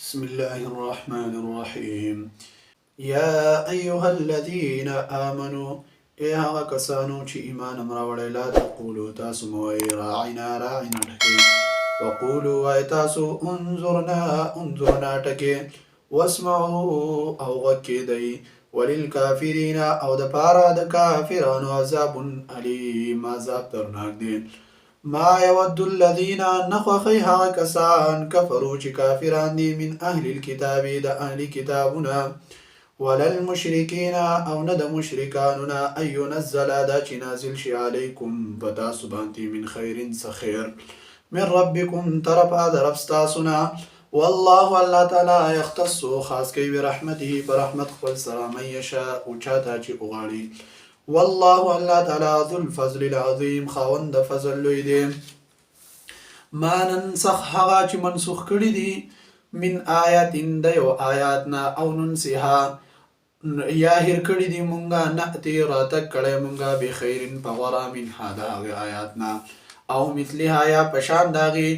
بسم الله الرحمن الرحيم يا أيها الذين آمنوا إيها كسانو چي إيمان مراوڑي لا تقولوا تاسو موي راعنا راعنا تكي وقولوا واي تاسو انظرنا تكي واسمعوا أو غكي دي وللكافرين أو دپارا دكافران عذاب أليم عذاب ترناك دين ما يود الذين نخخيها كسان كفروا كافران دي من أهل الكتاب دا أهل كتابنا ولا المشركين أو ند مشركاننا أن ينزل دا نازل شي عليكم بدا سبانتي من خير سخير من ربكم طرف هذا رفستاسنا والله الله تعالى يختص خاص كي برحمته برحمة خبل سلام من يشاء وچاتا چي اغالي والله الله تعالى ذو الفضل العظيم خاوند فضل لوی دی ما ننسخ هغه چې منسوخ کړي دي من آیات د یو آیاتنا او ننسها یا هر کړي دي مونږه نأتي راتک کړي مونږه بخير په غره من هذا آیاتنا او مثلها یا پشان داغي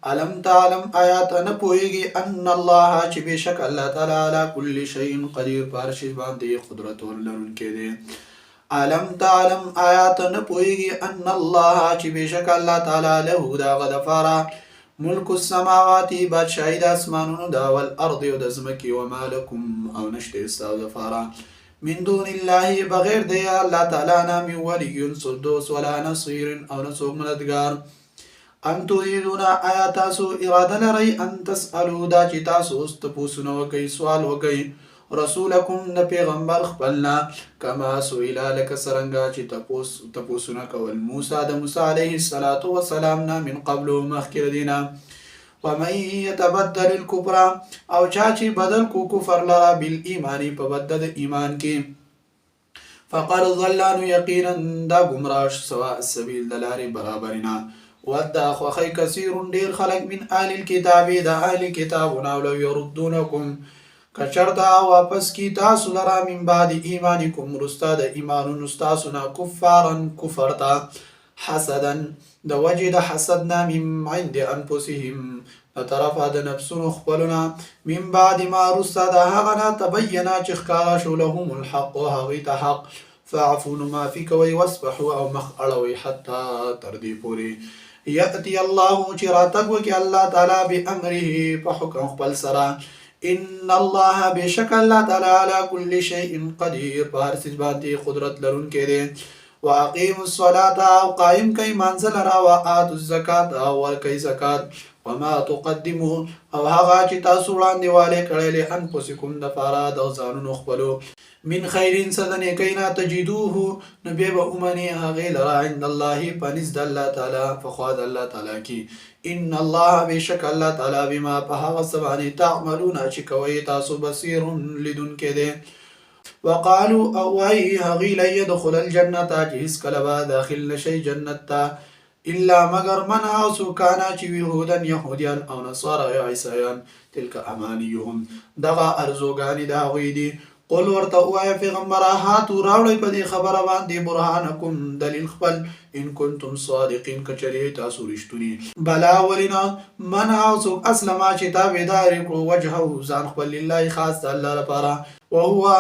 علم تعلم آیات نه پويږي ان الله چې بشک الله تعالی على كل شيء قدير پارشي باندې قدرت ولرونکي دی علم تعلم آیات نپوئیگی ان اللہ چی بیشک اللہ تعالی له دا غدفارا ملک السماواتی بادشاہی دا اسمانون دا والارض و دزمکی وما لکم او نشت استاو دفارا من دون اللہ بغیر دیا اللہ تعالی نامی ولی صدوس ولا نصیر او نسوک مندگار ان تريدون آیاتاسو اراده لرئی ان تسألو دا چی تاسو استپوسنو وکی سوال وکی رسولکم د پیغمبر خپلنا کما سئلا لك سرنګا چې تپوسونه کول موسی د موسی علیه السلام نه من قبل مخکې دینا ومن يتبدل الكفر او چا چې بدل کو کفر لرا بالایمان په بدل ایمان کې فقد ضلوا یقینا دا گمراه سواء السبيل دلاري برابرنا ودا خوخي كثير ډیر خلق من اهل الكتاب دا اهل کتابونه لو يردونكم کچرتا واپس کی تاسو لرا من بعد ایمانکم رستا د ایمانون استاسنا کفارن کفرتا حسدا د وجد حسدنا من عند انفسهم طرف د نفسون خپلنا من بعد ما رستا د هغنا تبینا چخکارا شو لهم الحق وهغیت حق فعفون ما فيك ويوسبحوا او مخألوي حتى تردي پوری یأتی الله چراتک وکی اللہ تعالی بأمره فحکم خپل سرا ان الله بشک الله تعالی على كل شيء قدير بهر څه باندې قدرت لرونکی دی واقيموا الصلاه او قائم کای منزل را او اتوا الزکات او ورکای زکات وما تقدموا او هغه چې تاسو وړاندې والے کړل انفسکم د فارا د ځانونو خپلو من خير سدن كينا تجدوه نبي بأمني هغيل عند الله فنزد الله تعالى فخواد الله تعالى كي إن الله بشك الله تعالى بما فهغ السبعني تعملون أشكوي تاسو بصير لدن كده وقالوا أوي هغيل يدخل الجنة جهز كلبا داخل نشي جنة إلا مگر من عاصو كانا چوي يهودا يهوديان أو نصارى عيسيان تلك أمانيهم دغا أرزوغاني داغوي دي قل ورته وایا پیغمبره هاتو راوړی په دې خبره باندې برهانکم دلیل خپل ان کنتم صادقین کچری تاسو رښتونی بلا ولنا من اوسو اسلم چې تابعدار کړو وجهه ځان خپل لله خاص الله لپاره وهو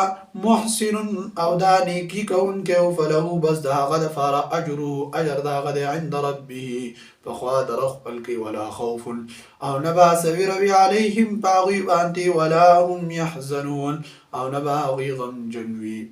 محسن او دانی کی کون کې فله بس دا غد فار اجر دا غد عند ربه فخوا درخ خپل ولا خوف او نبا سویر عليهم باغي باندې ولا هم يحزنون او نبا غي غم جنوي